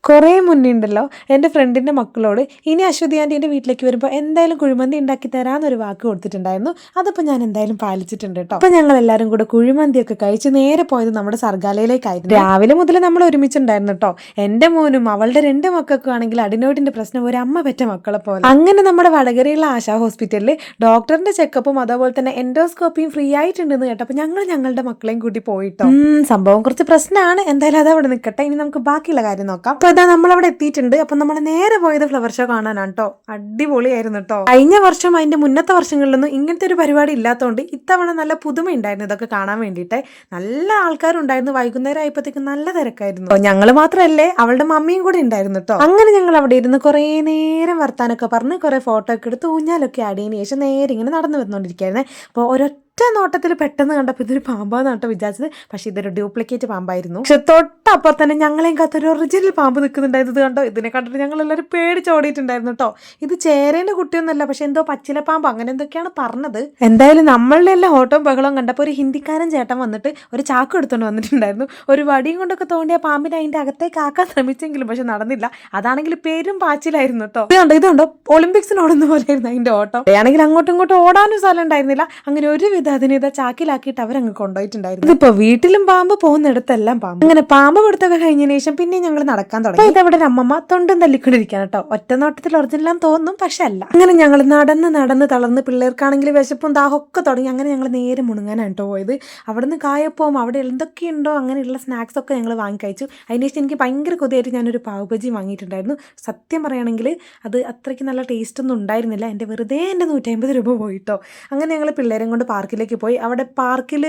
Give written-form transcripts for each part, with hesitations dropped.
കുറേ മുന്നേ ഉണ്ടല്ലോ എൻ്റെ ഫ്രണ്ടിൻ്റെ മക്കളോട് ഇനി അശ്വതി ആൻറ്റീൻ്റെ വീട്ടിലേക്ക് വരുമ്പോൾ എന്തായാലും കുഴിമന്തി ഉണ്ടാക്കി തരാമെന്നൊരു വാക്ക് കൊടുത്തിട്ടുണ്ടായിരുന്നു. അതിപ്പോൾ ഞാൻ എന്തായാലും പാലിച്ചിട്ടുണ്ട് കേട്ടോ. അപ്പോൾ ഞങ്ങൾ എല്ലാവരും കൂടെ കുഴിമന്തിയൊക്കെ കഴിച്ച് നേരെ പോയത് നമ്മുടെ സർഗാലയിലേക്കായിരുന്നു. രാവിലെ മുതൽ നമ്മൾ ഒരുമിച്ചുണ്ടായിരുന്നു കേട്ടോ. എൻ്റെ മോനും അവളുടെ 2 മക്കൾക്കും ആണെങ്കിൽ അഡിനോയിഡിൻ്റെ പ്രശ്നം ഒരു അമ്മ പെറ്റ മക്കളെ പോലെ. അങ്ങനെ നമ്മുടെ വടകരയിലുള്ള ആശാ ഹോസ്പിറ്റലിൽ ഡോക്ടറിൻ്റെ ചെക്കപ്പും അതുപോലെ തന്നെ എൻഡോസ്കോപ്പിയും ഫ്രീ ആയിട്ടുണ്ടെന്ന് കേട്ടപ്പോൾ ഞങ്ങളുടെ മക്കളെയും കൂട്ടി പോയിട്ടോ. സംഭവം കുറച്ച് പ്രശ്നമാണ്, എന്തായാലും അത് അവിടെ നിൽക്കട്ടെ. ഇനി നമുക്ക് ബാക്കിയുള്ള കാര്യം നോക്കാം. അപ്പോൾ ഇതാ നമ്മളവിടെ എത്തിയിട്ടുണ്ട്. അപ്പം നമ്മൾ നേരെ പോയത് ഫ്ലവർ ഷോ കാണാനാണ് കേട്ടോ. അടിപൊളിയായിരുന്നു കേട്ടോ. കഴിഞ്ഞ വർഷം അതിന്റെ മുന്നത്തെ വർഷങ്ങളിലൊന്നും ഇങ്ങനത്തെ ഒരു പരിപാടി ഇല്ലാത്തതുകൊണ്ട് ഇത്തവണ നല്ല പുതുമ ഉണ്ടായിരുന്നു ഇതൊക്കെ കാണാൻ വേണ്ടിയിട്ട്. നല്ല ആൾക്കാരുണ്ടായിരുന്നു. വൈകുന്നേരം ആയപ്പോഴത്തേക്കും നല്ല തിരക്കായിരുന്നു. ഞങ്ങൾ മാത്രമല്ലേ, അവളുടെ മമ്മിയും കൂടെ ഉണ്ടായിരുന്നു കേട്ടോ. അങ്ങനെ ഞങ്ങൾ അവിടെ ഇരുന്ന് കുറേ നേരം വർത്താനൊക്കെ പറഞ്ഞ് കുറേ ഫോട്ടോ ഒക്കെ എടുത്ത് ഊഞ്ഞാലൊക്കെ ആടിയതിന് ശേഷം നേരെ ഇങ്ങനെ നടന്നു വന്നുകൊണ്ടിരിക്കുകയായിരുന്നു. അപ്പോൾ ഒറ്റ നോട്ടത്തിൽ പെട്ടെന്ന് കണ്ടപ്പോൾ ഇതൊരു പാമ്പാന്ന് കേട്ടോ വിചാരിച്ചത്. പക്ഷെ ഇതൊരു ഡ്യൂപ്ലിക്കേറ്റ് പാമ്പായിരുന്നു. പക്ഷെ തൊട്ടപ്പുറത്ത് തന്നെ ഞങ്ങളെയും കാത്തൊരു ഒറിജിനൽ പാമ്പ് നിൽക്കുന്നുണ്ടായിരുന്നു. ഇത് കണ്ടോ, ഇതിനെ കണ്ടിട്ട് ഞങ്ങൾ എല്ലാവരും പേടിച്ചോടിയിട്ടുണ്ടായിരുന്നു കേട്ടോ. ഇത് ചേരേൻ്റെ കുട്ടിയൊന്നുമല്ല, പക്ഷെ എന്തോ പച്ചില പാമ്പ് അങ്ങനെ എന്തൊക്കെയാണ് പറഞ്ഞത്. എന്തായാലും നമ്മളുടെ എല്ലാം ഓട്ടവും ബഹളവും കണ്ടപ്പോൾ ഒരു ഹിന്ദിക്കാരൻ ചേട്ടൻ വന്നിട്ട് ഒരു ചാക്ക് എടുത്തുകൊണ്ട് വന്നിട്ടുണ്ടായിരുന്നു. ഒരു വടിയും കൊണ്ടൊക്കെ തോണ്ടിയ പാമ്പിനെ അതിൻ്റെ അകത്തേക്ക് ആക്കാൻ ശ്രമിച്ചെങ്കിലും പക്ഷെ നടന്നില്ല. അതാണെങ്കിൽ പേരും പാച്ചിലായിരുന്നു കേട്ടോ. ഇതുണ്ടോ ഒളിമ്പിക്സിനോടുന്ന പോലെയായിരുന്നു അതിൻ്റെ ഓട്ടം. ആണെങ്കിൽ അങ്ങോട്ടും ഇങ്ങോട്ടും ഓടാനും സ്ഥലം ഉണ്ടായിരുന്നില്ല. അങ്ങനെ ഒരുവിധം അതിനിതാ ചാക്കിലാക്കിയിട്ട് അവരങ്ങ് കൊണ്ടുപോയിട്ടുണ്ടായിരുന്നു. ഇതിപ്പോ വീട്ടിലും പാമ്പ്, പോകുന്നിടത്തെല്ലാം പാമ്പ്. അങ്ങനെ പാമ്പ് പിടുത്തൊക്കെ കഴിഞ്ഞതിന് ശേഷം പിന്നെ ഞങ്ങൾ നടക്കാൻ തുടങ്ങി. ഇതവിടെ ഒരു അമ്മമ്മ തൊണ്ടും തല്ലിക്കൊണ്ടിരിക്കാൻ കേട്ടോ. ഒറ്റ നോട്ടത്തിൽ ഒറിജിനലാന്ന് തോന്നും, പക്ഷെ അല്ല. അങ്ങനെ ഞങ്ങൾ നടന്ന് തളർന്ന് പിള്ളേർക്കാണെങ്കിൽ വിശപ്പും ദാഹമൊക്കെ തുടങ്ങി. അങ്ങനെ ഞങ്ങൾ നേരെ മുണങ്ങാനാണ് കേട്ടോ പോയത്. അവിടുന്ന് കായപ്പവും അവിടെ എന്തൊക്കെയുണ്ടോ അങ്ങനെയുള്ള സ്നാക്സ് ഒക്കെ ഞങ്ങൾ വാങ്ങി കഴിച്ചു. അതിനുശേഷം എനിക്ക് ഭയങ്കര കൊതിയായിട്ട് ഞാനൊരു പാവ് ബജി വാങ്ങിയിട്ടുണ്ടായിരുന്നു. സത്യം പറയുകയാണെങ്കിൽ അത് അത്രയ്ക്ക് നല്ല ടേസ്റ്റ് ഒന്നും ഉണ്ടായിരുന്നില്ല. എൻ്റെ 150 രൂപ പോയിട്ടോ. അങ്ങനെ ഞങ്ങൾ പിള്ളേരെയും കൊണ്ട് പാർക്കിലേക്ക് പോയി. അവിടെ പാർക്കിൽ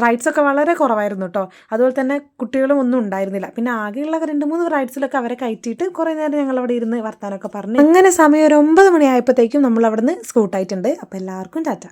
റൈഡ്സൊക്കെ വളരെ കുറവായിരുന്നു കേട്ടോ. അതുപോലെ തന്നെ കുട്ടികളും ഒന്നും ഉണ്ടായിരുന്നില്ല. പിന്നെ ആകെയുള്ള 2-3 റൈഡ്സിലൊക്കെ അവരെ കയറ്റിയിട്ട് കുറേ നേരം ഞങ്ങൾ അവിടെ ഇരുന്ന് വർത്താനമൊക്കെ പറഞ്ഞു. അങ്ങനെ സമയം ഒരു 9 മണിയായപ്പോഴത്തേക്കും നമ്മൾ അവിടെ നിന്ന് സ്കൂട്ടായിട്ടുണ്ട്. അപ്പോൾ എല്ലാവർക്കും ടാറ്റ.